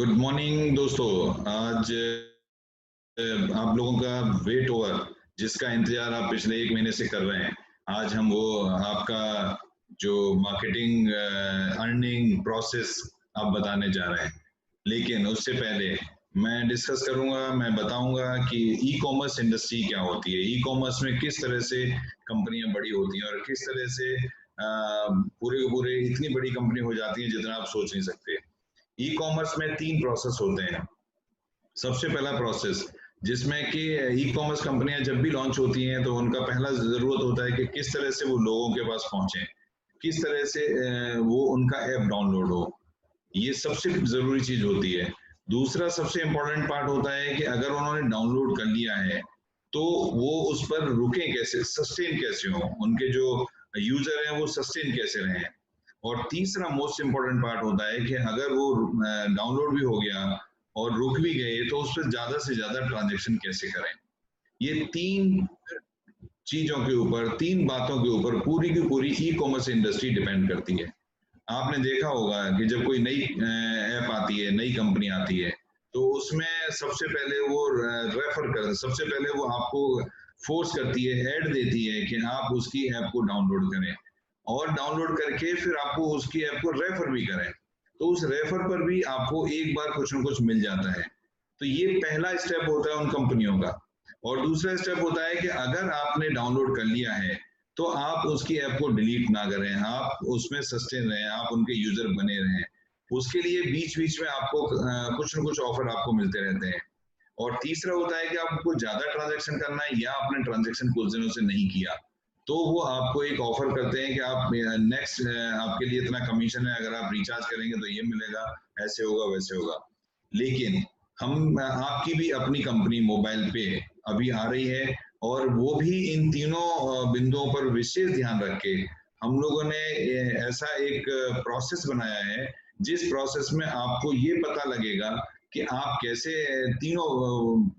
Good morning दोस्तों। आज आप लोगों का वेट ओवर जिसका इंतजार आप पिछले 1 महीने से कर रहे हैं, आज हम वो आपका जो मार्केटिंग अर्निंग प्रोसेस आप बताने जा रहे हैं। लेकिन उससे पहले मैं डिस्कस करूंगा, मैं बताऊंगा कि ई कॉमर्स इंडस्ट्री क्या होती है, ई कॉमर्स में किस तरह से कंपनियां बड़ी होती हैं और किस तरह से पूरे पूरे इतनी बड़ी कंपनी हो जाती है जितना आप सोच नहीं सकते। ई कॉमर्स में 3 प्रोसेस होते हैं। सबसे पहला प्रोसेस जिसमें कि ई कॉमर्स कंपनियां जब भी लॉन्च होती हैं तो उनका पहला जरूरत होता है कि किस तरह से वो लोगों के पास पहुंचे, किस तरह से वो उनका ऐप डाउनलोड हो। ये सबसे जरूरी चीज होती है। दूसरा सबसे इम्पोर्टेंट पार्ट होता है कि अगर उन्होंने डाउनलोड कर लिया है तो वो उस पर रुके कैसे, सस्टेन कैसे हो, उनके जो यूजर हैं वो सस्टेन कैसे रहें। और तीसरा मोस्ट इम्पोर्टेंट पार्ट होता है कि अगर वो डाउनलोड भी हो गया और रुक भी गए तो उस पर ज्यादा से ज्यादा ट्रांजेक्शन कैसे करें। ये 3 चीजों के ऊपर, 3 बातों के ऊपर पूरी की पूरी ई कॉमर्स इंडस्ट्री डिपेंड करती है। आपने देखा होगा कि जब कोई नई ऐप आती है, नई कंपनी आती है, तो उसमें सबसे पहले वो सबसे पहले वो आपको फोर्स करती है, ऐड देती है कि आप उसकी ऐप को डाउनलोड करें और डाउनलोड करके फिर आपको उसकी ऐप को रेफर भी करें। तो उस रेफर पर भी आपको एक बार कुछ ना कुछ मिल जाता है। तो ये पहला स्टेप होता है उन कंपनियों का। और दूसरा स्टेप होता है कि अगर आपने डाउनलोड कर लिया है तो आप उसकी ऐप को डिलीट ना करें, आप उसमें सस्टेन रहें, आप उनके यूजर बने रहें। उसके लिए बीच बीच में आपको कुछ ना कुछ ऑफर आपको मिलते रहते हैं। और तीसरा होता है कि आपको ज्यादा ट्रांजेक्शन करना है या आपने ट्रांजेक्शन कुछ दिनों से नहीं किया, तो वो आपको एक ऑफर करते हैं कि आप नेक्स्ट आपके लिए इतना कमीशन है, अगर आप रिचार्ज करेंगे तो ये मिलेगा, ऐसे होगा वैसे होगा। लेकिन हम आपकी भी अपनी कंपनी मोबाइल पे अभी आ रही है और वो भी इन तीनों बिंदुओं पर विशेष ध्यान रख के हम लोगों ने ऐसा एक प्रोसेस बनाया है जिस प्रोसेस में आपको ये पता लगेगा कि आप कैसे तीनों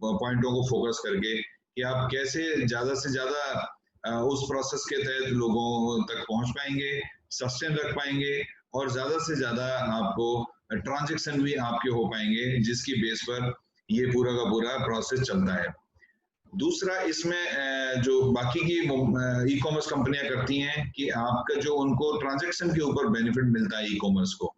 पॉइंटों को फोकस करके कि आप कैसे ज्यादा से ज्यादा उस प्रोसेस के तहत लोगों तक पहुंच पाएंगे, सस्टेन रख पाएंगे और ज्यादा से ज्यादा आपको ट्रांजेक्शन भी आपके हो पाएंगे, जिसकी बेस पर ये पूरा का पूरा प्रोसेस चलता है। दूसरा इसमें जो बाकी की ई कॉमर्स कंपनियां करती हैं कि आपका जो उनको ट्रांजेक्शन के ऊपर बेनिफिट मिलता है ई कॉमर्स को,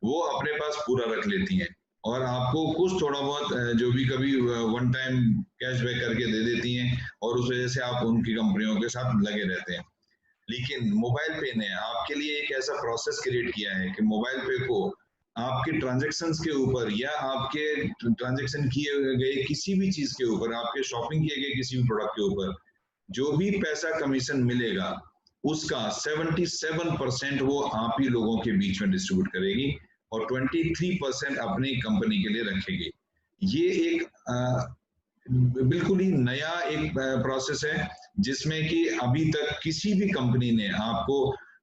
वो अपने पास पूरा रख लेती हैं और आपको कुछ थोड़ा बहुत जो भी कभी वन टाइम कैशबैक करके दे देती हैं और उस वजह से आप उनकी कंपनियों के साथ लगे रहते हैं। लेकिन मोबाइल पे ने आपके लिए एक ऐसा प्रोसेस क्रिएट किया है कि मोबाइल पे को आपके ट्रांजैक्शंस के ऊपर या आपके ट्रांजैक्शन किए गए किसी भी चीज के ऊपर, आपके शॉपिंग किए गए किसी भी प्रोडक्ट के ऊपर जो भी पैसा कमीशन मिलेगा उसका 77% वो आप ही लोगों के बीच में डिस्ट्रीब्यूट करेगी और 23% अपनी कंपनी के लिए रखेगी। ये एक बिल्कुल ही नया एक प्रोसेस है जिसमें कि अभी तक किसी भी कंपनी ने आपको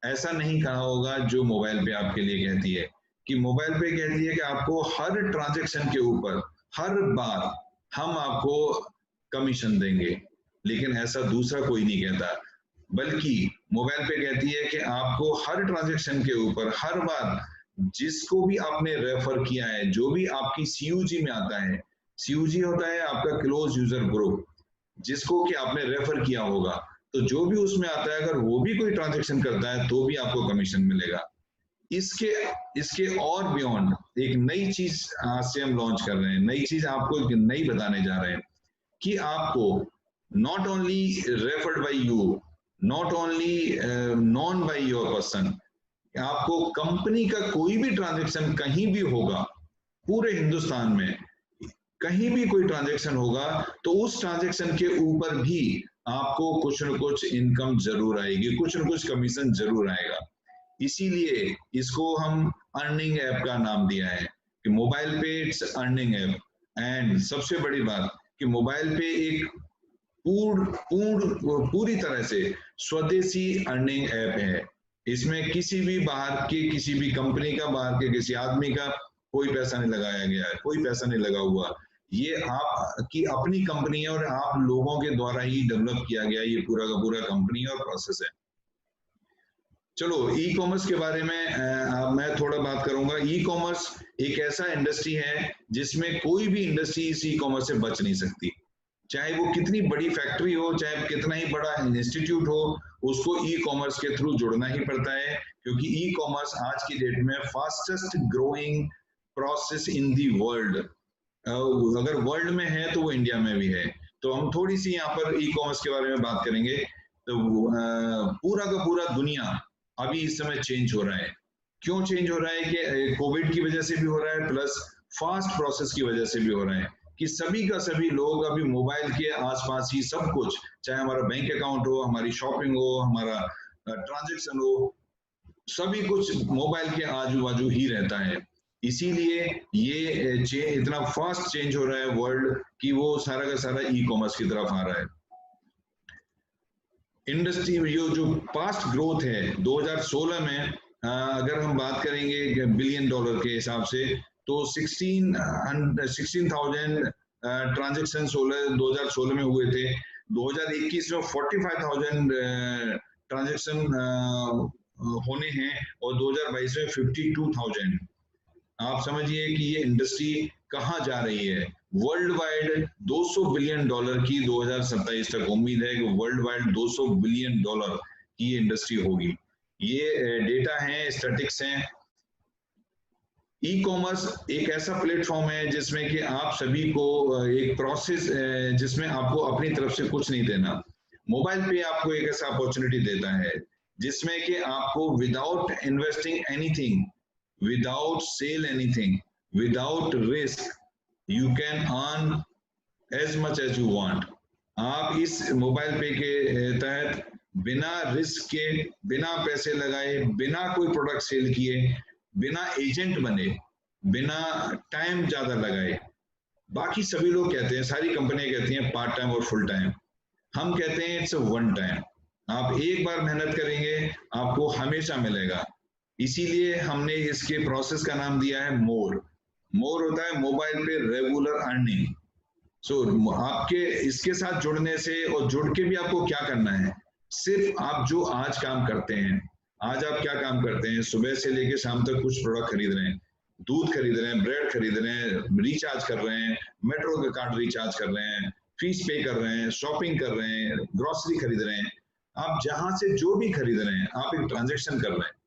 ऐसा नहीं कहा होगा जो मोबाइल पे आपके लिए कहती है। कि मोबाइल पे कहती है कि आपको हर ट्रांजैक्शन के ऊपर हर बार हम आपको कमीशन देंगे, लेकिन ऐसा दूसरा कोई नहीं कहता। बल्कि मोबाइल पे कहती है कि आपको हर ट्रांजैक्शन के ऊपर हर बार जिसको भी आपने रेफर किया है, जो भी आपकी सीयूजी में आता है, सीयूजी होता है आपका क्लोज यूजर ग्रुप, जिसको कि आपने रेफर किया होगा, तो जो भी उसमें आता है अगर वो भी कोई ट्रांजैक्शन करता है तो भी आपको कमीशन मिलेगा। इसके इसके और बियॉन्ड एक नई चीज आज से हम लॉन्च कर रहे हैं, नई चीज आपको एक नई बताने जा रहे हैं कि आपको not only referred by you, not only known by your person, आपको कंपनी का कोई भी ट्रांजैक्शन कहीं भी होगा पूरे हिंदुस्तान में, कहीं भी कोई ट्रांजैक्शन होगा तो उस ट्रांजैक्शन के ऊपर भी आपको कुछ न कुछ इनकम जरूर आएगी, कुछ न कुछ कमीशन जरूर आएगा। इसीलिए इसको हम अर्निंग ऐप का नाम दिया है कि मोबाइल पे इट्स अर्निंग ऐप। एंड सबसे बड़ी बात कि मोबाइल पे एक पूरी तरह से स्वदेशी अर्निंग ऐप है। इसमें किसी भी बाहर के किसी भी कंपनी का, बाहर के किसी आदमी का कोई पैसा नहीं लगाया गया है, कोई पैसा नहीं लगा हुआ। ये आपकी अपनी कंपनी है और आप लोगों के द्वारा ही डेवलप किया गया ये पूरा का पूरा कंपनी और प्रोसेस है। चलो ई कॉमर्स के बारे में मैं थोड़ा बात करूंगा। ई कॉमर्स एक ऐसा इंडस्ट्री है जिसमें कोई भी इंडस्ट्री इस ई कॉमर्स से बच नहीं सकती। चाहे वो कितनी बड़ी फैक्ट्री हो, चाहे कितना ही बड़ा इंस्टीट्यूट हो, उसको ई कॉमर्स के थ्रू जुड़ना ही पड़ता है, क्योंकि ई कॉमर्स आज की डेट में fastest growing process in the world. अगर वर्ल्ड में है तो वो इंडिया में भी है। तो हम थोड़ी सी यहाँ पर ई कॉमर्स के बारे में बात करेंगे। तो पूरा का पूरा दुनिया अभी इस समय चेंज हो रहा है। क्यों चेंज हो रहा है? कि कोविड की वजह से भी हो रहा है, प्लस फास्ट प्रोसेस की वजह से भी हो रहा है, कि सभी का सभी लोग अभी मोबाइल के आसपास ही सब कुछ, चाहे हमारा बैंक अकाउंट हो, हमारी शॉपिंग हो, हमारा ट्रांजैक्शन हो, सभी कुछ मोबाइल के आजू बाजू ही रहता है। इसीलिए ये इतना फास्ट चेंज हो रहा है वर्ल्ड कि वो सारा का सारा ई कॉमर्स की तरफ आ रहा है। इंडस्ट्री जो पास्ट ग्रोथ है 2016 में, अगर हम बात करेंगे बिलियन डॉलर के हिसाब से, तो 16,000 ट्रांजेक्शन 2016 में हुए थे। 2021 में 45,000 ट्रांजेक्शन होने हैं, और 2022 में 52,000। आप समझिए कि ये इंडस्ट्री कहाँ जा रही है। वर्ल्ड वाइड 200 बिलियन डॉलर की 2027 तक उम्मीद है कि वर्ल्ड वाइड 200 बिलियन डॉलर की ये इंडस्ट्री होगी। ये डेटा है, स्टैटिक्स हैं। ई कॉमर्स एक ऐसा प्लेटफॉर्म है जिसमें कि आप सभी को एक प्रोसेस, जिसमें आपको अपनी तरफ से कुछ नहीं देना। मोबाइल पे आपको एक ऐसा अपॉर्चुनिटी देता है जिसमें कि आपको without investing anything, without sell anything, without risk, you can earn as much as you want। आप इस मोबाइल पे के तहत बिना रिस्क के, बिना पैसे लगाए, बिना कोई प्रोडक्ट सेल किए, बिना एजेंट बने, बिना टाइम ज्यादा लगाए। बाकी सभी लोग कहते हैं, सारी कंपनियां कहती हैं पार्ट टाइम और फुल टाइम। हम कहते हैं इट्स वन टाइम। आप एक बार मेहनत करेंगे, आपको हमेशा मिलेगा। इसीलिए हमने इसके प्रोसेस का नाम दिया है मोर। मोर होता है मोबाइल पे रेगुलर अर्निंग। सो आपके इसके साथ जुड़ने से, और जुड़ के भी आपको क्या करना है, सिर्फ आप जो आज काम करते हैं, आज आप क्या काम करते हैं, सुबह से लेकर शाम तक कुछ प्रोडक्ट खरीद रहे हैं, दूध खरीद रहे हैं, ब्रेड खरीद रहे हैं, रिचार्ज कर रहे हैं, मेट्रो का कार्ड रिचार्ज कर रहे हैं, फीस पे कर रहे हैं, शॉपिंग कर रहे हैं, ग्रोसरी खरीद रहे हैं। आप जहां से जो भी खरीद रहे हैं, आप एक ट्रांजेक्शन कर रहे हैं।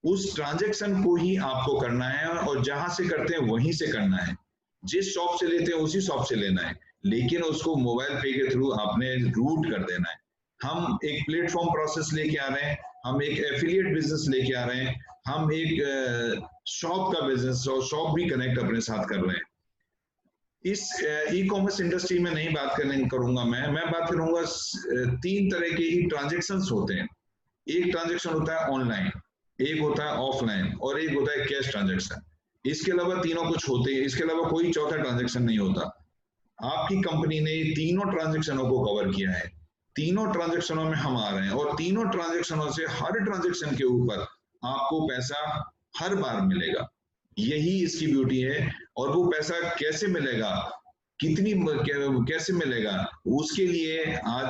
उस ट्रांजेक्शन को ही आपको करना है, और जहां से करते हैं वहीं से करना है। जिस शॉप से लेते हैं उसी शॉप से लेना है, लेकिन उसको मोबाइल पे के थ्रू आपने रूट कर देना है। हम एक प्लेटफॉर्म प्रोसेस लेके आ रहे हैं, हम एक एफिलिएट बिजनेस लेके आ रहे हैं, हम एक शॉप का बिजनेस और शॉप भी कनेक्ट अपने साथ कर रहे हैं। इस ई कॉमर्स इंडस्ट्री में नहीं बात करूंगा मैं बात करूंगा 3 तरह के ही ट्रांजेक्शन्स होते हैं। एक ट्रांजेक्शन होता है ऑनलाइन, एक होता है ऑफलाइन, और एक होता है कैश ट्रांजेक्शन। इसके अलावा तीनों कुछ होते हैं, इसके अलावा कोई चौथा ट्रांजेक्शन नहीं होता। आपकी कंपनी ने तीनों ट्रांजेक्शनों को कवर किया है, तीनों ट्रांजेक्शनों में हम आ रहे हैं, और तीनों ट्रांजेक्शनों से हर ट्रांजेक्शन के ऊपर आपको पैसा हर बार मिलेगा। यही इसकी ब्यूटी है। और वो पैसा कैसे मिलेगा, कितनी कैसे मिलेगा, उसके लिए आज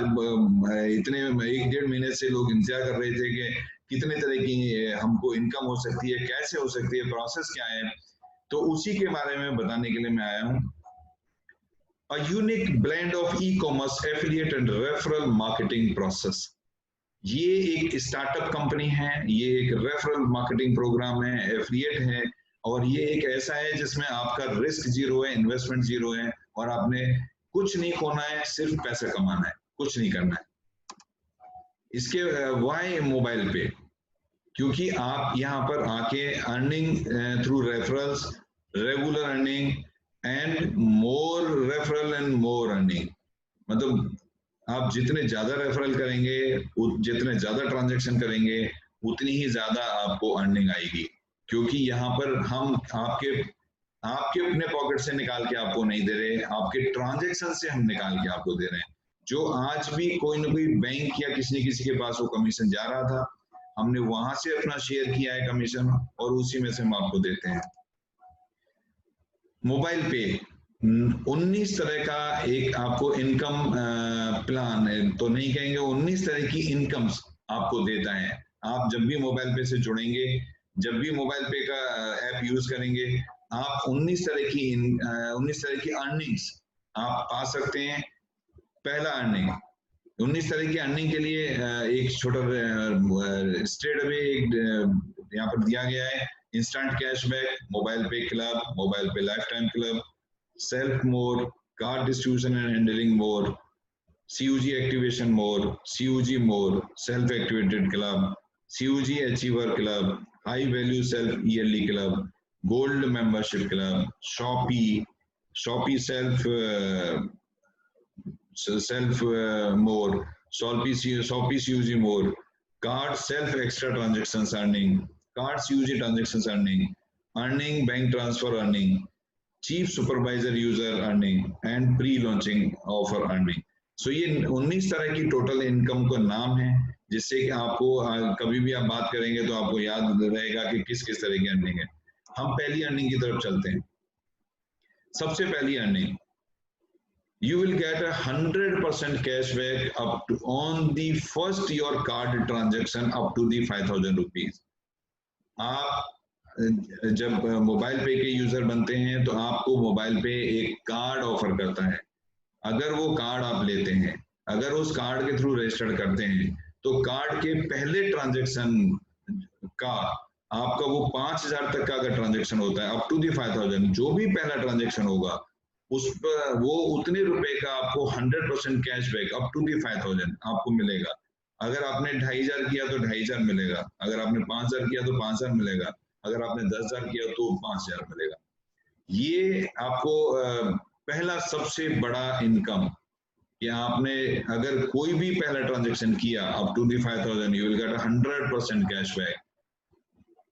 इतने 1-1.5 महीने से लोग इंतजार कर रहे थे कि कितने तरह की हमको इनकम हो सकती है, कैसे हो सकती है, प्रोसेस क्या है। तो उसी के बारे में बताने के लिए मैं आया हूं। A unique blend of e-commerce, affiliate and referral marketing process। ये एक स्टार्टअप कंपनी है, ये एक रेफरल मार्केटिंग प्रोग्राम है, एफिलिएट है, और ये एक ऐसा है जिसमें आपका रिस्क जीरो है, इन्वेस्टमेंट जीरो है, और आपने कुछ नहीं खोना है, सिर्फ पैसा कमाना है, कुछ नहीं करना है। इसके वाई मोबाइल पे, क्योंकि आप यहाँ पर आके earning through referrals, regular earning and more referral and more earning, मतलब आप जितने ज्यादा रेफरल करेंगे, जितने ज्यादा ट्रांजैक्शन करेंगे, उतनी ही ज्यादा आपको अर्निंग आएगी। क्योंकि यहाँ पर हम आपके अपने पॉकेट से निकाल के आपको नहीं दे रहे, आपके ट्रांजैक्शन से हम निकाल के आपको दे रहे हैं। जो आज भी कोई ना कोई बैंक या किसी न किसी के पास वो कमीशन जा रहा था, हमने वहां से अपना शेयर किया है कमीशन, और उसी में से हम आपको देते हैं। मोबाइल पे 19 तरह का एक आपको इनकम प्लान है, तो नहीं कहेंगे, 19 तरह की इनकम्स आपको देता है। आप जब भी मोबाइल पे से जुड़ेंगे, जब भी मोबाइल पे का ऐप यूज करेंगे, आप 19 तरह की अर्निंग्स आप पा सकते हैं। पहला अर्निंग, 19 तरह की अर्निंग के लिए एक छोटा स्ट्रेट अवे एक यहाँ पर दिया गया है। इंस्टेंट कैशबैक, मोबाइल पे क्लब, मोबाइल पे life time club, self more, card distribution and handling more, CUG activation more, CUG more, self-activated club, CUG achiever club, high value self yearly club, gold membership club, Shopee self more, Shopee CUG more, card self extra transactions earning, card CUG transactions earning bank transfer earning, chief supervisor user earning and pre launching offer earning. So ये 19 तरह की total income का नाम है, जिससे कि आपको कभी भी आप बात करेंगे तो आपको याद रहेगा कि किस किस तरह की अर्निंग है। हम पहली अर्निंग की तरफ चलते हैं। सबसे पहली earning, you will get 100% cashback up to on the first your card transaction up to the 5,000 rupees। आप जब मोबाइल पे के यूजर बनते हैं तो आपको मोबाइल पे एक कार्ड ऑफर करता है। अगर वो कार्ड आप लेते हैं, अगर उस कार्ड के थ्रू रजिस्टर्ड करते हैं, तो कार्ड के पहले ट्रांजैक्शन का आपका वो 5,000 तक का अगर ट्रांजैक्शन होता है, अप टू दी 5,000, जो भी पहला ट्रांजैक्शन होगा उस पर वो उतने रुपए का आपको 100% कैशबैक अप टू दी 5,000 आपको मिलेगा। अगर आपने 2,500 किया तो 2,500 मिलेगा, अगर आपने 5,000 किया तो 5,000 मिलेगा, अगर आपने 10,000 किया तो 5,000 मिलेगा। ये आपको पहला सबसे बड़ा इनकम कि आपने अगर कोई भी पहला ट्रांजैक्शन किया up to the 5,000 you will get 100% cashback.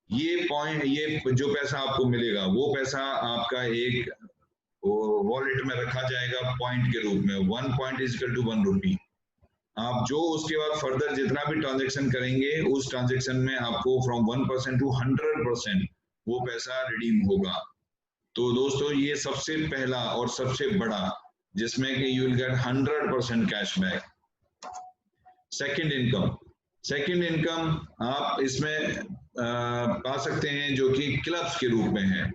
ये पॉइंट, ये जो पैसा आपको मिलेगा वो पैसा आपका एक वॉलेट में रखा जाएगा पॉइंट के रूप में। 1 पॉइंट इज इक्वल टू 1 रुपी। आप जो उसके बाद फर्दर जितना भी ट्रांजैक्शन करेंगे उस ट्रांजैक्शन में आपको फ्रॉम 1% टू 100% वो पैसा रिडीम होगा। तो दोस्तों ये सबसे पहला और सबसे बड़ा, जिसमें कि you will get 100% cashback. Second income आप इसमें पा सकते हैं जो कि क्लब्स के रूप में है।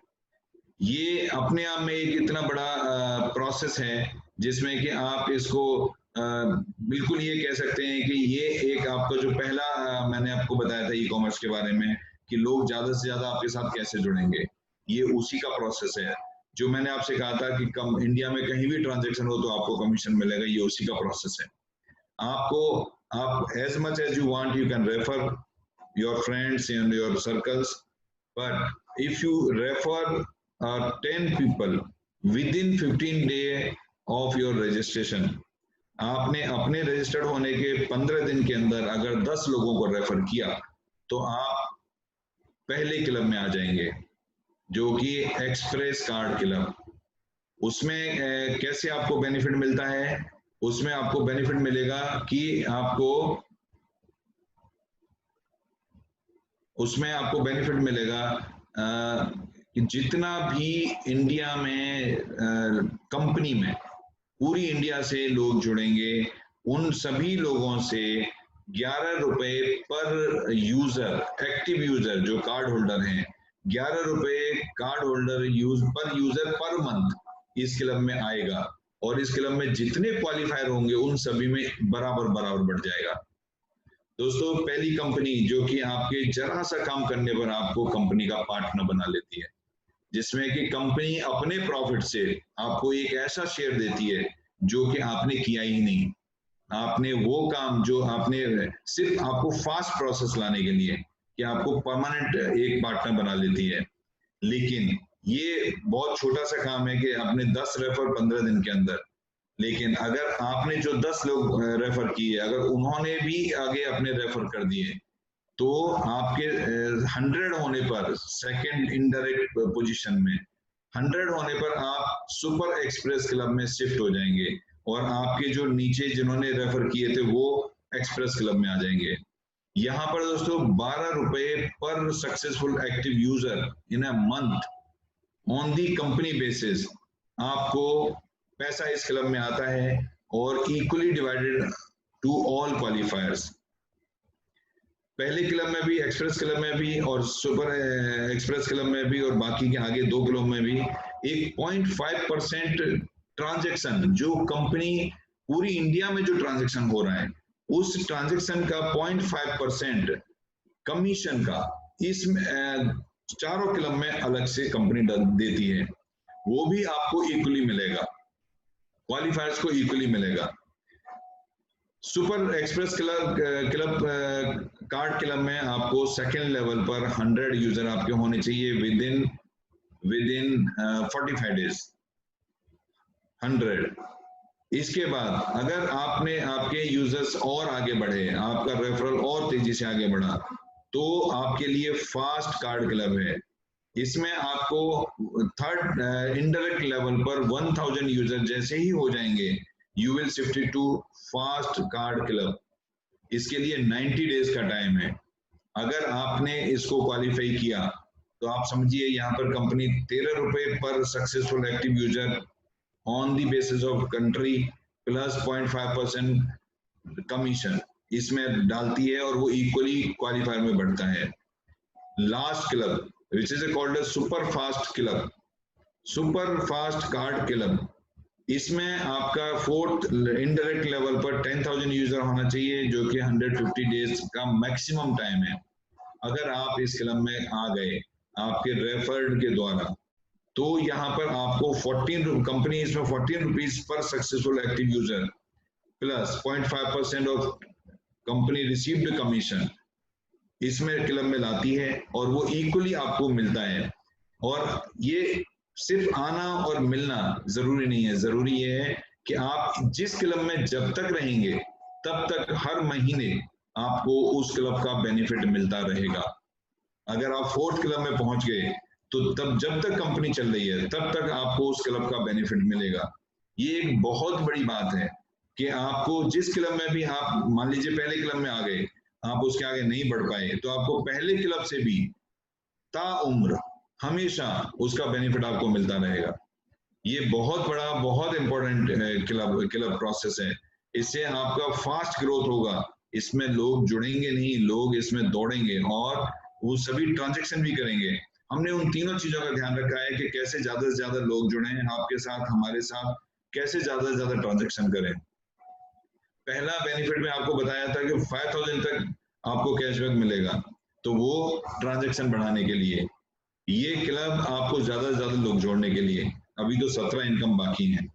ये अपने आप में एक इतना बड़ा प्रोसेस है जिसमें कि आप इसको बिल्कुल ये कह सकते हैं कि ये एक आपका जो पहला मैंने आपको बताया था ई कॉमर्स के बारे में कि लोग ज्यादा से ज्यादा आपके साथ कैसे जुड़ेंगे, ये उसी का प्रोसेस है। जो मैंने आपसे कहा था कि कम इंडिया में कहीं भी ट्रांजैक्शन हो तो आपको कमीशन मिलेगा, ये उसी का प्रोसेस है। आपको आप as much as you want you can refer your friends and your circles, but if you refer 10 people within 15 day of your registration, आपने अपने रजिस्टर्ड होने के 15 दिन के अंदर अगर 10 लोगों को रेफर किया तो आप पहले क्लब में आ जाएंगे, जो कि एक्सप्रेस कार्ड क्लब। उसमें कैसे आपको बेनिफिट मिलता है? उसमें आपको बेनिफिट मिलेगा कि उसमें आपको बेनिफिट मिलेगा कि जितना भी इंडिया में कंपनी में पूरी इंडिया से लोग जुड़ेंगे, उन सभी लोगों से 11 रुपए पर यूजर, एक्टिव यूजर जो कार्ड होल्डर हैं, 11 रुपए कार्ड होल्डर पर यूजर पर मंथ इस क्लब में आएगा। और इस क्लब में जितने क्वालिफायर होंगे उन सभी में बराबर बढ़ जाएगा। दोस्तों पहली कंपनी जो कि आपके जरा सा काम करने पर आपको कंपनी का पार्टनर बना लेती है, जिसमें कि कंपनी अपने प्रॉफिट से आपको एक ऐसा शेयर देती है जो कि आपने किया ही नहीं। आपने वो काम जो आपने सिर्फ आपको फास्ट प्रोसेस लाने के लिए कि आपको परमानेंट एक पार्टनर बना लेती है, लेकिन ये बहुत छोटा सा काम है कि आपने 10 रेफर 15 दिन के अंदर। लेकिन अगर आपने जो 10 लोग रेफर किए, अगर उन्होंने भी आगे अपने रेफर कर दिए, तो आपके 100 होने पर सेकंड इनडायरेक्ट पोजीशन में 100 होने पर आप सुपर एक्सप्रेस क्लब में शिफ्ट हो जाएंगे और आपके जो नीचे जिन्होंने रेफर किए थे वो एक्सप्रेस क्लब में आ जाएंगे। यहाँ पर दोस्तों 12 रुपए पर successful active user in a month on the company basis आपको पैसा इस क्लब में आता है, और equally divided to all qualifiers. पहले क्लब में भी, एक्सप्रेस क्लब में भी और सुपर एक्सप्रेस क्लब में भी और बाकी के आगे 2 क्लब में भी एक 0.5% ट्रांजैक्शन, जो कंपनी पूरी इंडिया में जो ट्रांजैक्शन हो रहा है उस ट्रांजैक्शन का 0.5% कमीशन का इसमें चारों क्लब में अलग से कंपनी देती है, वो भी आपको इक्वली मिलेगा, क्वालिफायर्स को इक्वली मिलेगा। Super express club card club में आपको सेकेंड लेवल पर 100 यूजर आपके होने चाहिए विद इन 45 डेज 100। इसके बाद अगर आपके यूजर्स और आगे बढ़े, आपका रेफरल और तेजी से आगे बढ़ा, तो आपके लिए फास्ट कार्ड क्लब है। इसमें आपको थर्ड इनडायरेक्ट लेवल पर 1000 यूजर जैसे ही हो जाएंगे, you will shift to fast card club. इसके लिए 90 डेज का टाइम है। अगर आपने इसको क्वालिफाई किया तो आप समझिए यहाँ पर कंपनी 13 रुपए पर successful active user on the basis of country plus 0.5% commission इसमें डालती है और वो इक्वली क्वालिफायर में बढ़ता है। Last club which is called a super fast club, super fast card club, इसमें आपका फोर्थ इनडायरेक्ट लेवल पर 10,000 यूजर होना चाहिए, जो कि 150 डेज का मैक्सिमम टाइम है। अगर आप इस क्लब में आ गए आपके रेफर्ड के द्वारा, तो यहाँ पर आपको 14 कंपनी इसमें 14 rupees per successful active user plus 0.5% of company received commission इसमें क्लब में लाती है और वो इक्वली आपको मिलता है। और ये सिर्फ आना और मिलना जरूरी नहीं है, जरूरी ये है कि आप जिस क्लब में जब तक रहेंगे तब तक हर महीने आपको उस क्लब का बेनिफिट मिलता रहेगा। अगर आप फोर्थ क्लब में पहुंच गए तो तब जब तक कंपनी चल रही है तब तक आपको उस क्लब का बेनिफिट मिलेगा। ये एक बहुत बड़ी बात है कि आपको जिस क्लब में भी आप मान लीजिए पहले क्लब में आ गए, आप उसके आगे नहीं बढ़ पाए, तो आपको पहले क्लब से भी ताउम्र हमेशा उसका बेनिफिट आपको मिलता रहेगा। ये बहुत बड़ा, बहुत इंपॉर्टेंट क्लब प्रोसेस है। इससे आपका फास्ट ग्रोथ होगा, इसमें लोग जुड़ेंगे नहीं, लोग इसमें दौड़ेंगे और वो सभी ट्रांजैक्शन भी करेंगे। हमने उन तीनों चीजों का ध्यान रखा है कि कैसे ज्यादा से ज्यादा लोग जुड़े आपके साथ, हमारे साथ, कैसे ज्यादा से ज्यादा ट्रांजैक्शन करें। पहला बेनिफिट में आपको बताया था कि 5000 तक आपको कैशबैक मिलेगा, तो वो ट्रांजैक्शन बढ़ाने के लिए। ये क्लब आपको ज्यादा से ज्यादा लोग जोड़ने के लिए। अभी तो 17 इनकम बाकी हैं।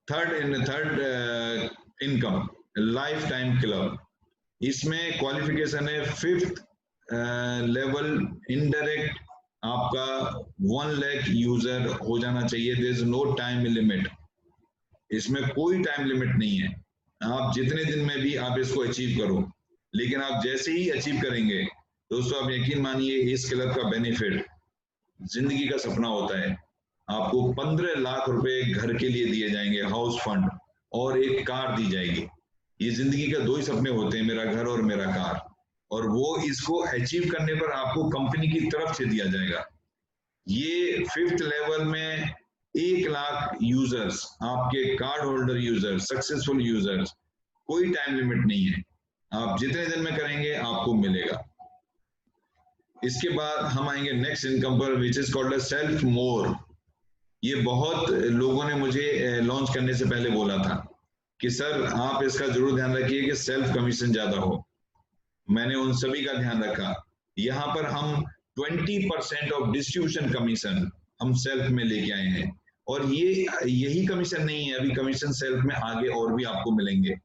Third income life time club, इसमें क्वालिफिकेशन है 5th लेवल इनडायरेक्ट आपका 1 लाख यूजर हो जाना चाहिए। There is no time limit, इसमें कोई टाइम लिमिट नहीं है। आप जितने दिन में भी आप इसको अचीव करो, लेकिन आप जैसे ही अचीव करेंगे दोस्तों, आप यकीन मानिए इस क्लब का बेनिफिट जिंदगी का सपना होता है। आपको 15 लाख रुपए घर के लिए दिए जाएंगे, हाउस फंड, और एक कार दी जाएगी। ये जिंदगी का 2 ही सपने होते हैं, मेरा घर और मेरा कार, और वो इसको अचीव करने पर आपको कंपनी की तरफ से दिया जाएगा। ये 5th लेवल में 1 लाख यूजर्स, आपके card holder users, successful users, कोई टाइम लिमिट नहीं है, आप जितने दिन में करेंगे आपको मिलेगा। इसके बाद हम आएंगे नेक्स्ट इनकम पर, विच इज कॉल्ड सेल्फ मोर। ये बहुत लोगों ने मुझे लॉन्च करने से पहले बोला था कि सर आप इसका जरूर ध्यान रखिए कि सेल्फ कमीशन ज्यादा हो। मैंने उन सभी का ध्यान रखा। यहाँ पर हम 20% ऑफ डिस्ट्रीब्यूशन कमीशन हम सेल्फ में लेके आए हैं, और यही कमीशन नहीं है, अभी कमीशन सेल्फ में आगे और भी आपको मिलेंगे।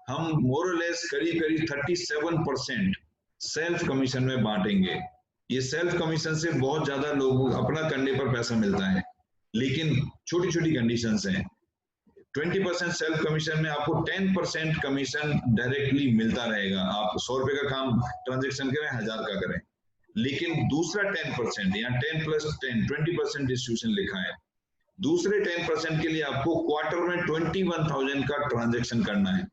हम मोर और लेस करीब 37% सेल्फ कमीशन में बांटेंगे। ये सेल्फ कमीशन से बहुत ज्यादा लोग अपना करने पर पैसा मिलता है, लेकिन छोटी छोटी कंडीशंस हैं। 20% सेल्फ कमीशन में आपको 10% कमीशन डायरेक्टली मिलता रहेगा। आप 100 रुपए का काम ट्रांजेक्शन करें, 1000 का करें, लेकिन दूसरा 10%, यहाँ 10 + 10 20% डिस्ट्रीब्यूशन लिखा है। दूसरे 10% के लिए आपको क्वार्टर में 21,000 का ट्रांजेक्शन करना है।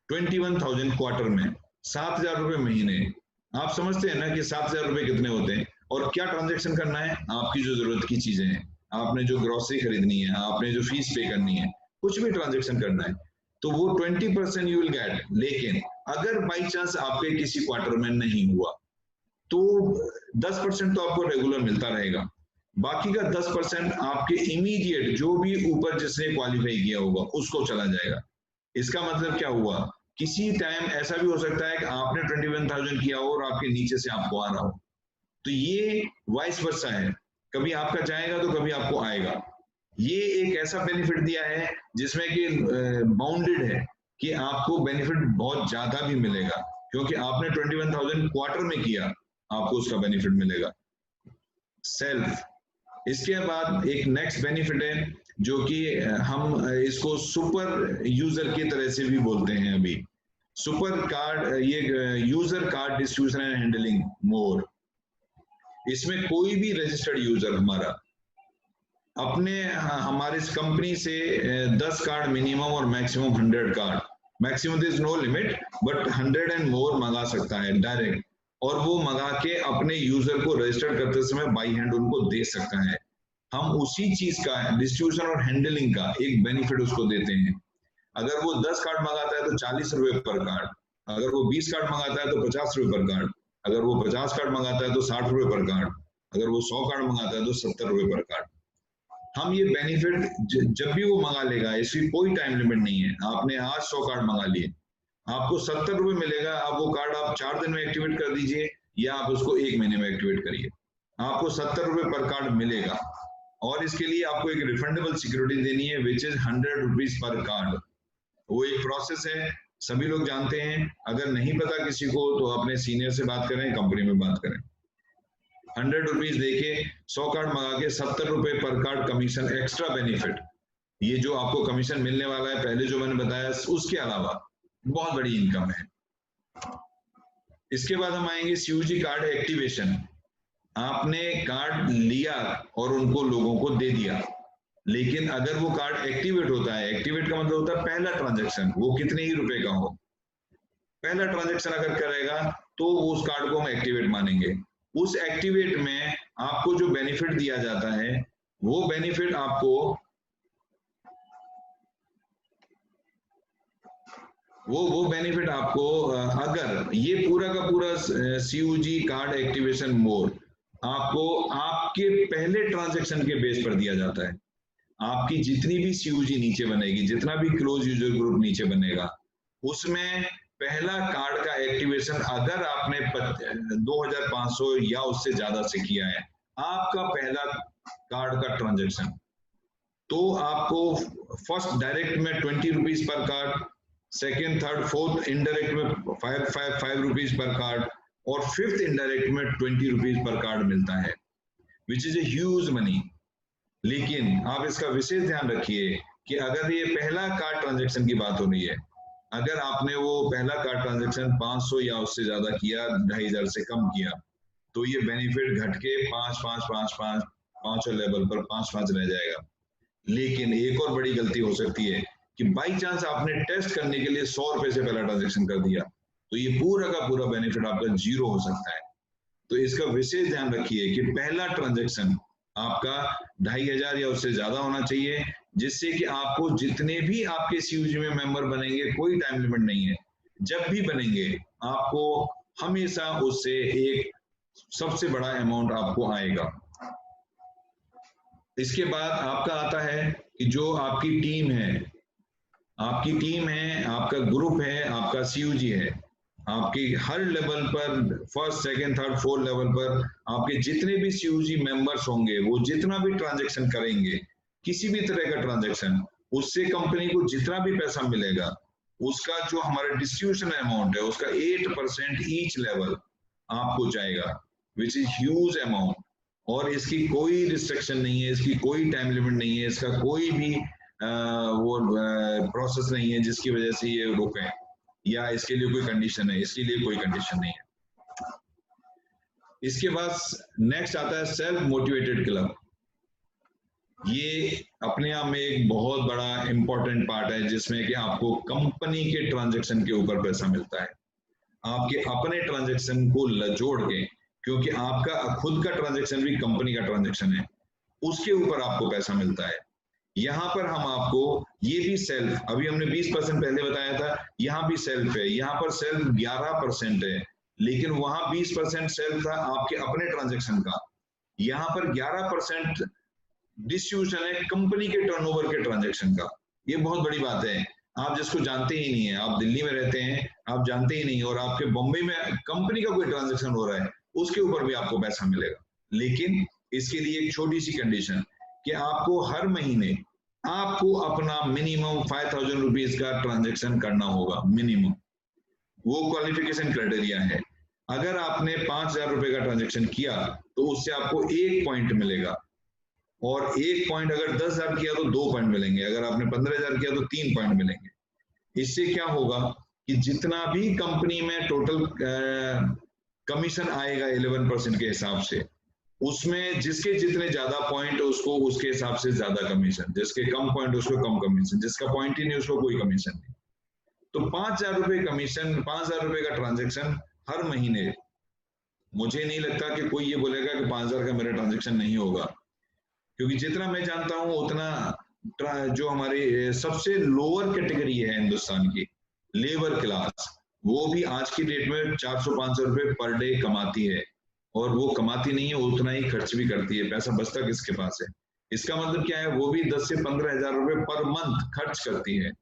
21,000 क्वार्टर में, 7,000 रुपए महीने। आप समझते हैं ना कि 7,000 रुपए कितने होते हैं, और क्या ट्रांजेक्शन करना है? आपकी जो जरूरत की चीजें हैं, आपने जो ग्रोसरी खरीदनी है, आपने जो फीस पे करनी है, कुछ भी ट्रांजेक्शन करना है, तो वो 20% यू विल गेट। लेकिन अगर बाई चांस आपके किसी क्वार्टर में नहीं हुआ तो 10% तो आपको रेगुलर मिलता रहेगा, बाकी का 10% आपके इमीडिएट जो भी ऊपर जिसने क्वालिफाई किया होगा उसको चला जाएगा। इसका मतलब क्या हुआ, किसी टाइम ऐसा भी हो सकता है कि आपने 21,000 किया हो और आपके नीचे से आपको आ रहा हो, तो ये वाइस वर्सा है, कभी आपका जाएगा तो कभी आपको आएगा। ये एक ऐसा बेनिफिट दिया है जिसमें कि बाउंडेड है कि आपको बेनिफिट बहुत ज्यादा भी मिलेगा, क्योंकि आपने 21,000 क्वार्टर में किया, आपको उसका बेनिफिट मिलेगा। सेल्फ, इसके बाद एक नेक्स्ट बेनिफिट है जो कि हम इसको सुपर यूजर की तरह से भी बोलते हैं। अभी सुपर कार्ड, ये user card distribution and handling more, इसमें कोई भी रजिस्टर्ड यूजर हमारा अपने हमारे इस कंपनी से 10 कार्ड मिनिमम और maximum 100 card, maximum is no limit but 100 and more मंगा सकता है डायरेक्ट, और वो मंगा के अपने यूजर को रजिस्टर करते समय बाई हैंड उनको दे सकता है। हम उसी चीज का डिस्ट्रीब्यूशन और हैंडलिंग का एक बेनिफिट उसको देते हैं। अगर वो 10 कार्ड मंगाता है तो 40 रुपए पर कार्ड, अगर वो 20 कार्ड मंगाता है तो 50 रुपए पर कार्ड, अगर वो 50 कार्ड मंगाता है तो 60 रुपए पर कार्ड, अगर वो 100 कार्ड मंगाता है तो 70 रुपए पर कार्ड। हम ये बेनिफिट जब भी वो मंगा लेगा, इसकी कोई टाइम लिमिट नहीं है। आपने आज 100 कार्ड मंगा लिए, आपको 70 रुपए मिलेगा। अब वो कार्ड आप 4 दिन में एक्टिवेट कर दीजिए या आप उसको 1 महीने में एक्टिवेट करिए, आपको 70 रुपए पर कार्ड मिलेगा। और इसके लिए आपको एक रिफंडेबल सिक्योरिटी देनी है which is 100 rupees per card. वो एक प्रोसेस है, सभी लोग जानते हैं। अगर नहीं पता किसी को तो अपने सीनियर से बात करें, कंपनी में बात करें। 100 रुपीज देके 100 कार्ड मंगा के 70 रुपए पर कार्ड कमीशन एक्स्ट्रा बेनिफिट, ये जो आपको कमीशन मिलने वाला है पहले जो मैंने बताया उसके अलावा बहुत बड़ी इनकम है। इसके बाद हम आएंगे सीयूजी कार्ड एक्टिवेशन। आपने कार्ड लिया और उनको लोगों को दे दिया, लेकिन अगर वो कार्ड एक्टिवेट होता है, एक्टिवेट का मतलब होता है पहला ट्रांजैक्शन, वो कितने ही रुपए का हो, पहला ट्रांजैक्शन अगर करेगा तो उस कार्ड को हम एक्टिवेट मानेंगे। उस एक्टिवेट में आपको जो बेनिफिट दिया जाता है वो बेनिफिट आपको वो बेनिफिट आपको अगर ये पूरा का पूरा सीयूजी कार्ड एक्टिवेशन मोड आपको आपके पहले ट्रांजैक्शन के बेस पर दिया जाता है। आपकी जितनी भी सीयूजी नीचे बनेगी, जितना भी क्लोज यूजर ग्रुप नीचे बनेगा, उसमें पहला कार्ड का एक्टिवेशन अगर आपने 2500 या उससे ज्यादा से किया है, आपका पहला कार्ड का ट्रांजैक्शन, तो आपको फर्स्ट डायरेक्ट में 20 rupees per card, second third fourth indirect में 5 रुपीज पर कार्ड, और फिफ्थ इनडायरेक्ट में 20 रुपीज पर कार्ड मिलता है, which is a huge money. लेकिन आप इसका विशेष ध्यान रखिए कि अगर ये पहला कार्ड ट्रांजैक्शन की बात हो रही है, अगर आपने वो पहला कार्ड ट्रांजैक्शन 500 या उससे ज्यादा किया, 2500 से कम किया, तो ये बेनिफिट घट के 5 लेवल पर 5 रह जाएगा। लेकिन एक और बड़ी गलती हो सकती है कि बाई चांस आपने टेस्ट करने के लिए 100 रुपए से पहला ट्रांजैक्शन कर दिया, तो ये पूरा का पूरा बेनिफिट आपका 0 हो सकता है। तो इसका विशेष ध्यान रखिए कि पहला ट्रांजैक्शन आपका 2500 या उससे ज्यादा होना चाहिए, जिससे कि आपको जितने भी आपके सीयूजी में मेंबर बनेंगे, कोई टाइम लिमिट नहीं है, जब भी बनेंगे आपको हमेशा उससे एक सबसे बड़ा अमाउंट आपको आएगा। इसके बाद आपका आता है कि जो आपकी टीम है, आपका ग्रुप है, आपका सीयूजी है, आपके हर लेवल पर first second third fourth level पर आपके जितने भी सीयूजी मेंबर्स होंगे, वो जितना भी ट्रांजैक्शन करेंगे, किसी भी तरह का ट्रांजैक्शन, उससे कंपनी को जितना भी पैसा मिलेगा, उसका जो हमारा डिस्ट्रीब्यूशन अमाउंट है उसका 8% ईच लेवल आपको जाएगा, विच इज ह्यूज अमाउंट। और इसकी कोई रिस्ट्रिक्शन नहीं है, इसकी कोई टाइम लिमिट नहीं है, इसका कोई भी वो प्रोसेस नहीं है जिसकी वजह से ये रुके, या इसके लिए कोई कंडीशन है, इसके लिए कोई कंडीशन नहीं है। इसके बाद नेक्स्ट आता है सेल्फ मोटिवेटेड क्लब। ये अपने आप में एक बहुत बड़ा इंपॉर्टेंट पार्ट है, जिसमें कि आपको कंपनी के ट्रांजैक्शन के ऊपर पैसा मिलता है, आपके अपने ट्रांजैक्शन को जोड़ के, क्योंकि आपका खुद का ट्रांजैक्शन भी कंपनी का ट्रांजैक्शन है, उसके ऊपर आपको पैसा मिलता है। यहाँ पर हम आपको ये भी सेल्फ, अभी हमने 20% पहले बताया था, यहाँ भी सेल्फ है, यहाँ पर सेल्फ 11% है, लेकिन वहां 20% सेल्फ था आपके अपने ट्रांजेक्शन का, यहाँ पर 11% डिस्ट्रीब्यूशन है कंपनी के टर्नओवर के ट्रांजेक्शन का। ये बहुत बड़ी बात है, आप जिसको जानते ही नहीं है, आप दिल्ली में रहते हैं, आप जानते ही नहीं, और आपके बॉम्बे में कंपनी का कोई ट्रांजेक्शन हो रहा है, उसके ऊपर भी आपको पैसा मिलेगा। लेकिन इसके लिए एक छोटी सी कंडीशन कि आपको हर महीने आपको अपना मिनिमम 5,000 रुपीज का ट्रांजेक्शन करना होगा, मिनिमम। वो क्वालिफिकेशन क्राइटेरिया है। अगर आपने 5,000 रुपए का ट्रांजेक्शन किया तो उससे आपको 1 पॉइंट मिलेगा, और 1 पॉइंट अगर 10,000 किया तो 2 पॉइंट मिलेंगे, अगर आपने 15,000 किया तो 3 पॉइंट मिलेंगे। इससे क्या होगा कि जितना भी कंपनी में टोटल कमीशन आएगा 11% के हिसाब से, उसमें जिसके जितने ज्यादा पॉइंट उसको उसके हिसाब से ज्यादा कमीशन, जिसके कम पॉइंट उसको कम कमीशन, जिसका पॉइंट ही नहीं उसको कोई कमीशन नहीं। तो 5,000 रुपए कमीशन, 5,000 रुपए का ट्रांजेक्शन हर महीने, मुझे नहीं लगता कि कोई ये बोलेगा कि 5,000 का मेरा ट्रांजेक्शन नहीं होगा, क्योंकि जितना मैं जानता हूं उतना जो हमारी सबसे लोअर कैटेगरी है हिंदुस्तान की, लेबर क्लास, वो भी आज की डेट में 400-500 रुपए पर डे कमाती है, और वो कमाती नहीं है, उतना ही खर्च भी करती है, पैसा बचता किसके पास है। इसका मतलब क्या है, वो भी 10 से 15,000 रुपए पर मंथ खर्च करती है,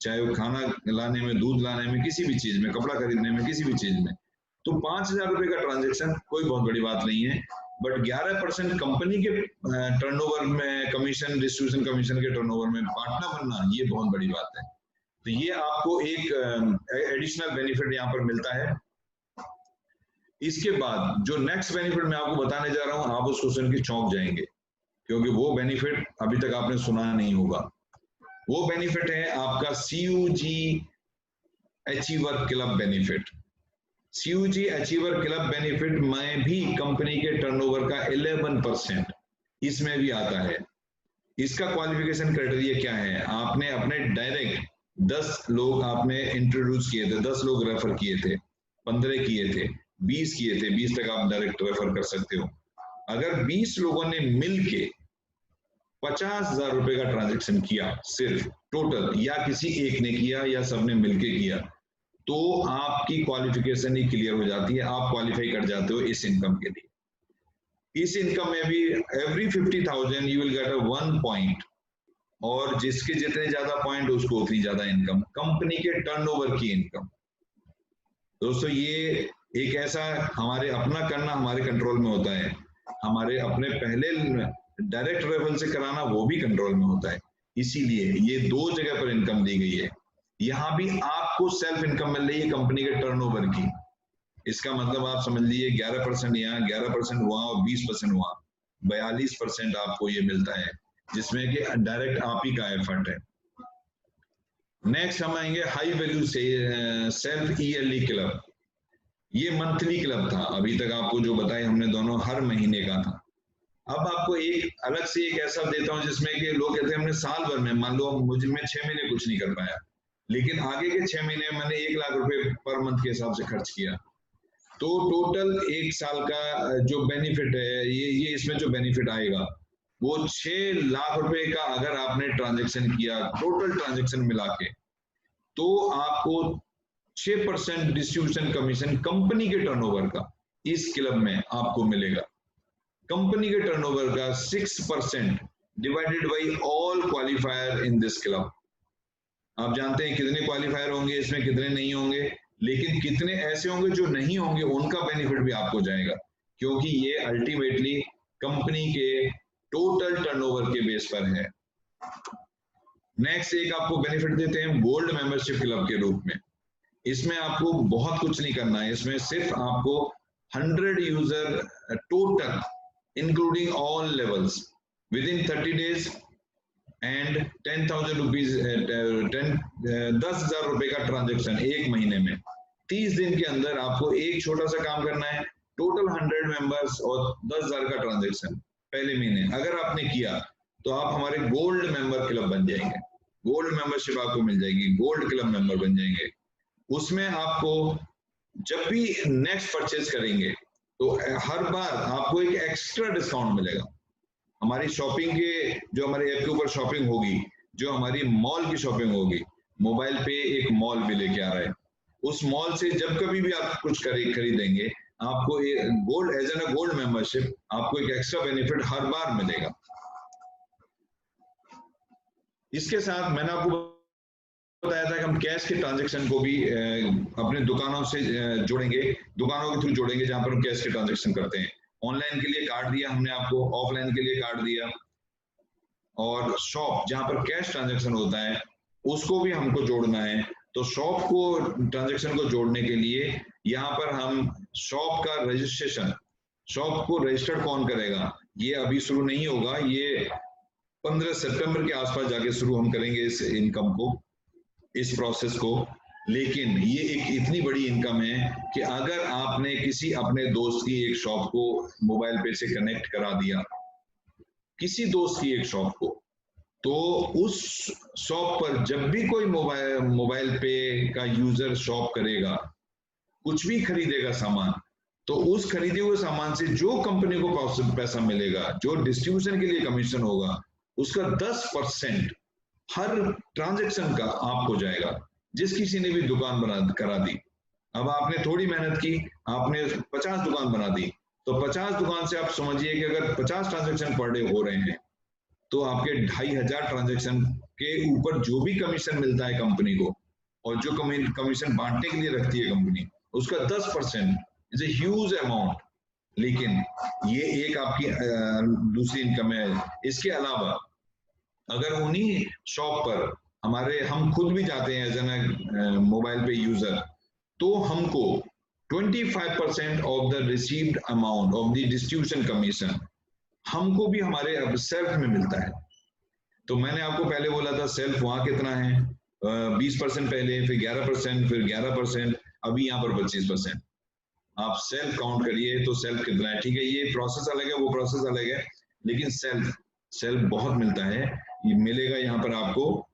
चाहे वो खाना लाने में, दूध लाने में, किसी भी चीज में, कपड़ा खरीदने में, किसी भी चीज में। तो 5,000 रुपए का ट्रांजेक्शन कोई बहुत बड़ी बात नहीं है, बट 11% कंपनी के टर्नओवर में कमीशन, डिस्ट्रीब्यूशन कमीशन के टर्नओवर में पार्टनर बनना, ये बहुत बड़ी बात है। तो ये आपको एक एडिशनल बेनिफिट यहाँ पर मिलता है। इसके बाद जो नेक्स्ट बेनिफिट मैं आपको बताने जा रहा हूं, आप उसको सुन के चौंक जाएंगे, क्योंकि वो बेनिफिट अभी तक आपने सुना नहीं होगा। वो बेनिफिट है आपका CUG achiever club benefit. CUG achiever club benefit में भी कंपनी के टर्नओवर का 11% इसमें भी आता है। इसका क्वालिफिकेशन क्राइटेरिया क्या है, आपने अपने डायरेक्ट 10 लोग आपने इंट्रोड्यूस किए थे, 10 लोग रेफर किए थे, 15 किए थे, 20 किए थे, 20 तक आप डायरेक्ट रेफर कर सकते हो। अगर 20 लोगों ने मिलके 50,000 रुपए का ट्रांजेक्शन किया सिर्फ टोटल, या किसी एक ने किया या सबने मिलके किया, तो आपकी क्वालिफिकेशन ही क्लियर हो जाती है, आप क्वालिफाई कर जाते हो इस इनकम के लिए। इस इनकम में भी every 50,000 you will get a 1 point, और जिसके जितने ज्यादा पॉइंट उसको उतनी ज्यादा इनकम, कंपनी के टर्नओवर की इनकम। दोस्तों ये एक ऐसा हमारे अपना करना हमारे कंट्रोल में होता है, हमारे अपने पहले डायरेक्ट रेफरल से कराना वो भी कंट्रोल में होता है, इसीलिए ये 2 जगह पर इनकम दी गई है। यहाँ भी आपको सेल्फ इनकम मिल रही है कंपनी के टर्नओवर की। इसका मतलब आप समझ लीजिए 11% यहाँ, 11% वहां और 20% वहां, 42% आपको ये मिलता है, जिसमें कि डायरेक्ट आप ही का एफर्ट है। नेक्स्ट हम आएंगे हाई वैल्यू से सेल्फ ईयरली क्लब। ये मंथली क्लब था, अभी तक आपको जो बताया हमने दोनों हर महीने का था। अब आपको एक अलग से एक ऐसा देता हूं जिसमें कि लोग कहते हैं हमने साल भर में, मान लो मुझे मैं 6 महीने कुछ नहीं कर पाया, लेकिन आगे के 6 महीने मैंने 1 लाख रुपए पर मंथ के हिसाब से खर्च किया, तो टोटल 1 साल का जो बेनिफिट है, ये इसमें जो बेनिफिट आएगा वो 6 लाख रुपए का अगर आपने ट्रांजेक्शन किया, टोटल ट्रांजेक्शन मिला के, तो आपको 6% डिस्ट्रीब्यूशन कमीशन कंपनी के टर्नओवर का इस क्लब में आपको मिलेगा। कंपनी के टर्नओवर का 6% divided by all qualifier in this club. आप जानते हैं कितने क्वालिफायर होंगे इसमें, कितने नहीं होंगे, लेकिन कितने ऐसे होंगे जो नहीं होंगे, उनका बेनिफिट भी आपको जाएगा, क्योंकि ये अल्टीमेटली कंपनी के टोटल टर्नओवर के बेस पर है। नेक्स्ट एक आपको बेनिफिट देते हैं गोल्ड मेंबरशिप क्लब के रूप में। इसमें आपको बहुत कुछ नहीं करना है, इसमें सिर्फ आपको 100 user total including all levels with in 30 days and 10,000 rupees, 10,000 रुपए का ट्रांजेक्शन एक महीने में, 30 दिन के अंदर आपको एक छोटा सा काम करना है, टोटल 100 मेंबर्स और 10,000 का ट्रांजेक्शन पहले महीने अगर आपने किया तो आप हमारे गोल्ड मेंबर क्लब बन जाएंगे, गोल्ड मेंबरशिप आपको मिल जाएगी, गोल्ड क्लब मेंबर बन जाएंगे। उसमें आपको जब भी नेक्स्ट परचेज करेंगे तो हर बार आपको एक एक्स्ट्रा डिस्काउंट मिलेगा, हमारी शॉपिंग के जो हमारे ऐप के ऊपर शॉपिंग होगी, जो हमारी मॉल की शॉपिंग होगी, मोबाइल पे एक मॉल भी लेके आ रहा है। उस मॉल से जब कभी भी आप कुछ खरीदेंगे, आपको gold as an gold membership आपको एक एक्स्ट्रा बेनिफिट हर बार मिलेगा। इसके साथ मैंने आपको बताया था कि हम कैश के ट्रांजैक्शन को भी अपने दुकानों से जोड़ेंगे, दुकानों के थ्रू जोड़ेंगे जहां पर हम कैश के ट्रांजैक्शन करते हैं। ऑनलाइन के लिए कार्ड दिया हमने आपको, ऑफलाइन के लिए कार्ड दिया, और शॉप जहां पर कैश ट्रांजैक्शन होता है उसको भी हमको जोड़ना है। तो शॉप को ट्रांजैक्शन को जोड़ने के लिए यहाँ पर हम शॉप का रजिस्ट्रेशन, शॉप को रजिस्टर्ड कौन करेगा, ये अभी शुरू नहीं होगा, ये 15 सितंबर के आसपास जाके शुरू हम करेंगे इस इनकम को, इस प्रोसेस को। लेकिन ये एक इतनी बड़ी इनकम है कि अगर आपने किसी अपने दोस्त की एक शॉप को मोबाइल पे से कनेक्ट करा दिया, किसी दोस्त की एक शॉप को, तो उस शॉप पर जब भी कोई मोबाइल पे का यूजर शॉप करेगा, कुछ भी खरीदेगा सामान, तो उस खरीदे हुए सामान से जो कंपनी को पैसा मिलेगा, जो डिस्ट्रीब्यूशन के लिए कमीशन होगा, उसका 10% हर ट्रांजैक्शन का आपको जाएगा। जिस किसी ने भी दुकान करा दी, अब आपने थोड़ी मेहनत की, आपने 50 दुकान बना दी, तो 50 दुकान से आप समझिए कि अगर 50 ट्रांजैक्शन पर डे हो रहे हैं, तो आपके 2500 ट्रांजैक्शन के ऊपर जो भी कमीशन मिलता है कंपनी को, और जो कमीशन बांटने के लिए रखती है कंपनी, उसका 10% इज ए ह्यूज अमाउंट। लेकिन ये एक आपकी दूसरी इनकम है। इसके अलावा अगर उन्हीं शॉप पर हम खुद भी जाते हैं एज एन मोबाइल पे यूजर, तो हमको 25% of the received amount of the distribution commission हमको भी हमारे अब सेल्फ में मिलता है। तो मैंने आपको पहले बोला था सेल्फ वहां कितना है, 20% पहले, फिर 11%, फिर 11%, अभी यहाँ पर 25%। आप सेल्फ काउंट करिए तो सेल्फ कितना है। ठीक है, ये प्रोसेस अलग है, वो प्रोसेस अलग है, लेकिन सेल्फ बहुत मिलता है। ये मिलेगा यहाँ पर आपको,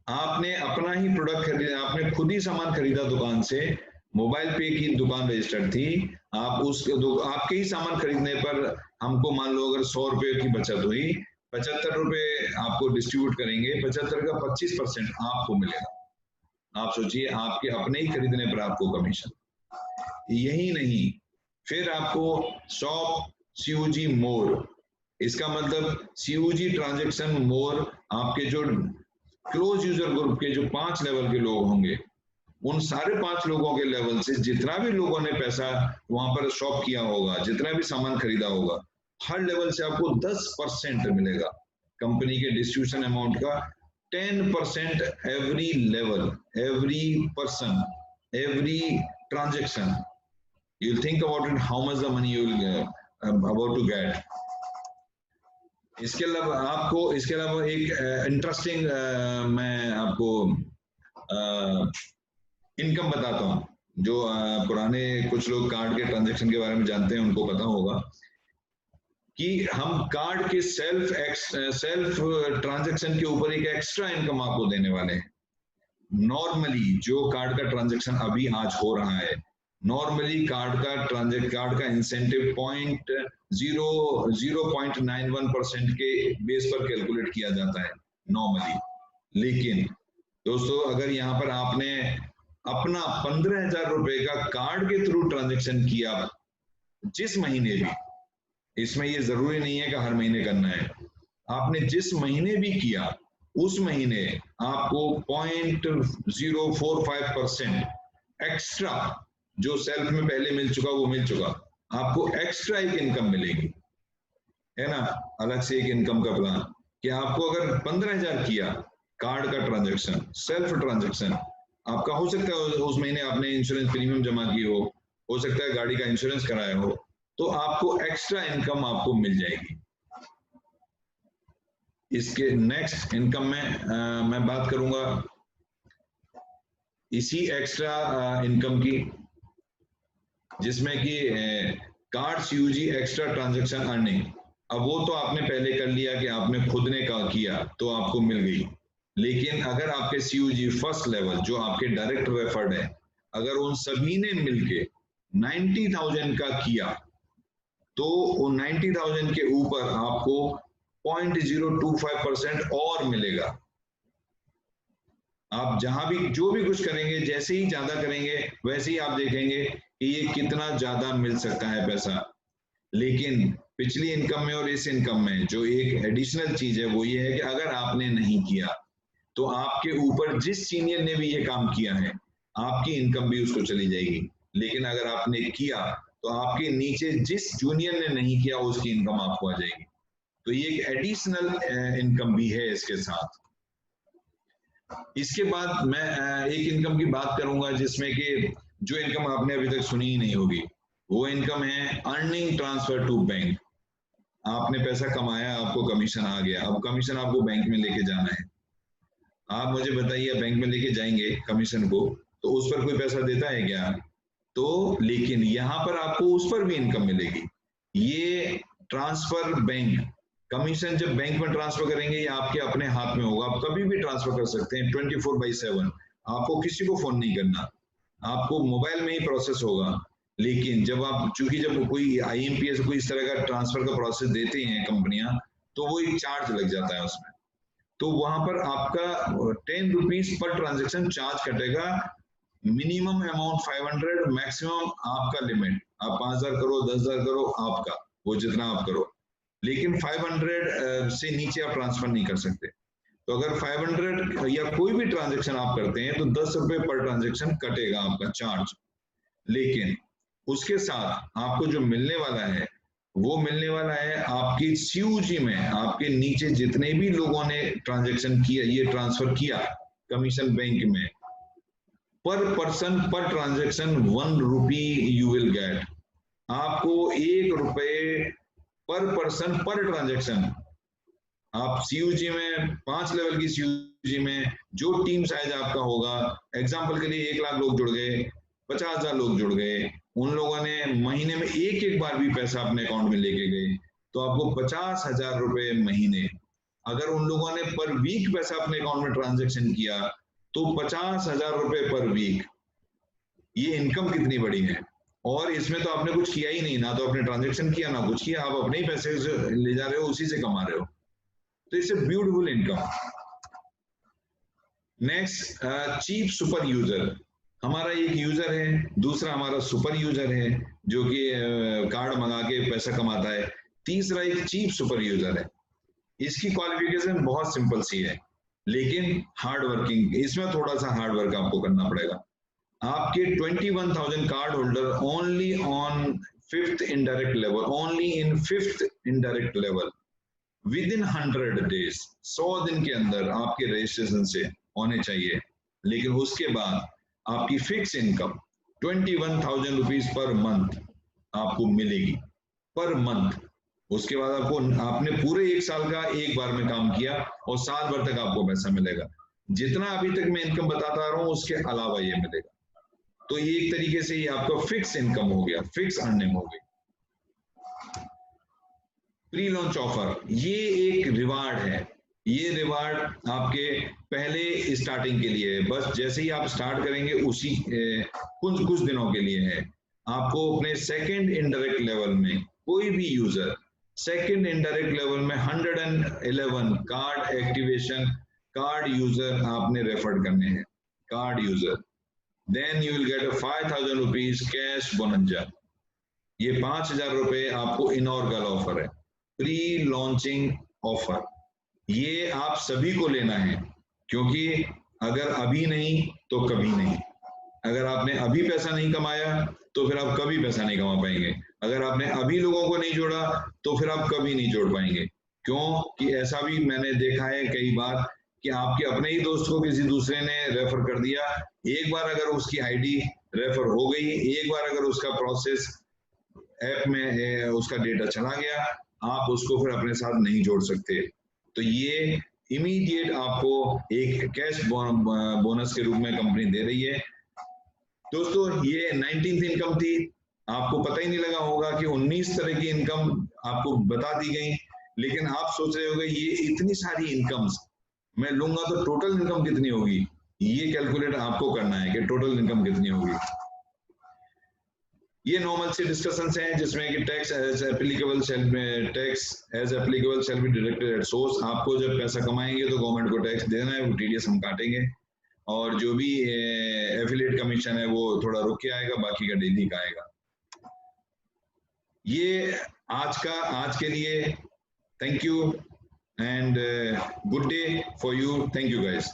आपने अपना ही प्रोडक्ट खरीदा, आपने खुद ही सामान खरीदा दुकान से, मोबाइल पे की दुकान रजिस्टर्ड थी, आप आपके ही सामान खरीदने पर हमको मान लो अगर 100 रुपए की बचत हुई, 75 रुपए आपको डिस्ट्रीब्यूट करेंगे, 75 का 25% आपको मिलेगा। आप सोचिए, आपके अपने ही खरीदने पर आपको कमीशन। यही नहीं, फिर आपको शॉप COG मोर, इसका मतलब COG ट्रांजैक्शन मोर, आपके जो क्लोज यूजर ग्रुप के जो 5 लेवल के लोग होंगे, उन सारे 5 लोगों के लेवल से जितना भी लोगों ने पैसा वहां पर शॉप किया होगा, जितना भी सामान खरीदा होगा, हर लेवल से आपको 10% मिलेगा कंपनी के डिस्ट्रीब्यूशन अमाउंट का। 10% every level, every person, every transaction. You think about it, how much the money you will about to get. इसके अलावा एक इंटरेस्टिंग मैं आपको इनकम बताता हूँ, जो पुराने कुछ लोग कार्ड के ट्रांजैक्शन के बारे में जानते हैं उनको पता होगा कि हम कार्ड के सेल्फ ट्रांजैक्शन के ऊपर एक एक्स्ट्रा इनकम आपको देने वाले हैं। नॉर्मली जो कार्ड का ट्रांजैक्शन अभी आज हो रहा है, नॉर्मली कार्ड का इंसेंटिव 0.91% के बेस पर कैलकुलेट किया जाता है नॉर्मली। लेकिन दोस्तों, अगर यहाँ पर आपने अपना 15,000 रुपए का कार्ड के थ्रू ट्रांजैक्शन किया जिस महीने भी, इसमें ये जरूरी नहीं है कि हर महीने करना है, आपने जिस महीने भी किया उस महीने आपको 0.045% एक्स्ट्रा, जो सेल्फ में पहले मिल चुका वो मिल चुका, आपको एक्स्ट्रा एक इनकम मिलेगी, है ना, अलग से एक इनकम का प्लान। कि आपको अगर 15,000 किया कार्ड का ट्रांजैक्शन, सेल्फ ट्रांजैक्शन, आपका हो सकता है उस महीने आपने इंश्योरेंस प्रीमियम जमा की हो सकता है गाड़ी का इंश्योरेंस कराया हो, तो आपको एक्स्ट्रा इनकम आपको मिल जाएगी। इसके नेक्स्ट इनकम में मैं बात करूंगा इसी एक्स्ट्रा इनकम की, जिसमें कि card COG extra transaction earning. अब वो तो आपने पहले कर लिया कि आपने खुद ने किया तो आपको मिल गई, लेकिन अगर आपके COG फर्स्ट लेवल जो आपके डायरेक्ट रेफर्ड है, अगर उन सभी ने मिलके 90,000 का किया, तो 90,000 के ऊपर आपको 0.025% और मिलेगा। आप जहां भी जो भी कुछ करेंगे, जैसे ही ज्यादा करेंगे वैसे ही आप देखेंगे कि ये कितना ज्यादा मिल सकता है पैसा। लेकिन पिछली इनकम में और इस इनकम में जो एक एडिशनल चीज है वो ये है कि अगर आपने नहीं किया तो आपके ऊपर जिस सीनियर ने भी ये काम किया है आपकी इनकम भी उसको चली जाएगी। लेकिन अगर आपने किया तो आपके नीचे जिस जूनियर ने नहीं किया उसकी इनकम आपको आ जाएगी। तो ये एक एडिशनल इनकम भी है इसके साथ। इसके बाद मैं एक इनकम की बात करूंगा जिसमें कि जो इनकम आपने अभी तक सुनी ही नहीं होगी, वो इनकम है अर्निंग ट्रांसफर टू बैंक। आपने पैसा कमाया, आपको कमीशन आ गया, अब कमीशन आपको बैंक में लेके जाना है। आप मुझे बताइए, बैंक में लेके जाएंगे कमीशन को तो उस पर कोई पैसा देता है क्या? तो लेकिन यहां पर आपको उस पर भी इनकम मिलेगी। ये ट्रांसफर बैंक कमीशन जब बैंक में ट्रांसफर करेंगे ये आपके अपने हाथ में होगा, आप कभी भी ट्रांसफर कर सकते हैं 24/7। आपको किसी को फोन नहीं करना, आपको मोबाइल में ही प्रोसेस होगा। लेकिन जब आप चूंकि जब कोई IMPS कोई इस तरह का ट्रांसफर का प्रोसेस देते हैं कंपनियां, तो वो एक चार्ज लग जाता है उसमें। तो वहां पर आपका 10 रुपीज पर ट्रांजेक्शन चार्ज कटेगा। मिनिमम अमाउंट 500, मैक्सिमम आपका लिमिट, आप 5,000 करो, 10,000 करो, आपका वो जितना आप करो। लेकिन 500 से नीचे आप ट्रांसफर नहीं कर सकते। तो अगर 500 या कोई भी ट्रांजेक्शन आप करते हैं तो 10 रुपए पर ट्रांजेक्शन कटेगा आपका चार्ज। लेकिन उसके साथ आपको जो मिलने वाला है वो मिलने वाला है आपकी CUG में, आपके नीचे जितने भी लोगों ने ट्रांजेक्शन किया, ये ट्रांसफर किया कमीशन बैंक में, पर person per transaction 1 rupee you will gate. आपको 1 रुपए पर पर्सन पर ट्रांजेक्शन। आप CUG में 5 लेवल की CUG में जो टीम साइज आपका होगा, एग्जांपल के लिए 1 लाख लोग जुड़ गए, 50,000 लोग जुड़ गए, उन लोगों ने महीने में एक बार भी पैसा अपने अकाउंट में लेके गए तो आपको 50,000 रुपए महीने। अगर उन लोगों ने पर वीक पैसा अपने अकाउंट में ट्रांजेक्शन किया तो 50,000 रुपए पर वीक। ये इनकम कितनी बड़ी है। और इसमें तो आपने कुछ किया ही नहीं, ना तो आपने ट्रांजेक्शन किया ना कुछ किया, आप अपने ही पैसे ले जा रहे हो, उसी से कमा रहे हो। तो it's a beautiful income. Next, cheap super user. हमारा एक यूजर है, दूसरा हमारा सुपर यूजर है जो कि कार्ड मंगा के पैसा कमाता है, तीसरा एक चीप सुपर यूजर है। इसकी क्वालिफिकेशन बहुत सिंपल सी है लेकिन हार्ड वर्किंग, इसमें थोड़ा सा हार्ड वर्क आपको करना पड़ेगा। आपके 21,000 card holder only on 5th indirect level, only in 5th indirect level within 100 days, 100 दिन के अंदर आपके रजिस्ट्रेशन से होने चाहिए। लेकिन उसके बाद आपकी fix income 21,000 rupees per month आपको मिलेगी, पर मंथ। उसके बाद आपको, आपने पूरे 1 साल का एक बार में काम किया और साल भर तक आपको पैसा मिलेगा। जितना अभी तक मैं इनकम बताता रहा हूं उसके अलावा ये मिलेगा। तो ये एक तरीके से ये आपका फिक्स इनकम हो गया, फिक्स अर्निंग हो गई। प्री लॉन्च ऑफर, ये एक रिवार्ड है। ये रिवार्ड आपके पहले स्टार्टिंग के लिए है, बस जैसे ही आप स्टार्ट करेंगे उसी कुछ दिनों के लिए है। आपको अपने सेकंड इनडायरेक्ट लेवल में कोई भी यूजर सेकंड इनडायरेक्ट लेवल में 111 कार्ड एक्टिवेशन कार्ड यूजर आपने रेफर करने हैं, card user. Then you will get a 5,000 rupees cash bonanza. ये 5,000 रुपए आपको इनॉर्गल ऑफर है, प्री लॉन्चिंग ऑफर। ये आप सभी को लेना है क्योंकि अगर अभी नहीं तो कभी नहीं। अगर आपने अभी पैसा नहीं कमाया तो फिर आप कभी पैसा नहीं कमा पाएंगे। अगर आपने अभी लोगों को नहीं जोड़ा तो फिर आप कभी नहीं जोड़ पाएंगे। क्यों कि ऐसा भी मैंने देखा है कई बार कि आपके अपने ही दोस्त को किसी दूसरे ने रेफर कर दिया, एक बार अगर उसकी आईडी रेफर हो गई, एक बार अगर उसका प्रोसेस ऐप में उसका डेटा चला गया, आप उसको फिर अपने साथ नहीं जोड़ सकते। तो ये इमीडिएट आपको एक कैश बोनस के रूप में कंपनी दे रही है। दोस्तों ये 19th इनकम थी, आपको पता ही नहीं लगा होगा कि 19 तरह की इनकम आपको बता दी गई। लेकिन आप सोच रहे होंगे ये इतनी सारी इनकम्स मैं लूंगा तो टोटल इनकम कितनी होगी। ये कैलकुलेट आपको करना है कि टोटल इनकम कितनी होगी। ये नॉर्मल से डिस्कशंस हैं जिसमें कि tax as applicable shall be deducted at source. आपको जब पैसा कमाएंगे तो गवर्नमेंट को टैक्स देना है, वो टीडीएस हम काटेंगे, और जो भी एफिलिएट कमीशन है वो थोड़ा रुक के आएगा, बाकी का डेली का आएगा। ये आज के लिए thank you and good day for you. Thank you guys.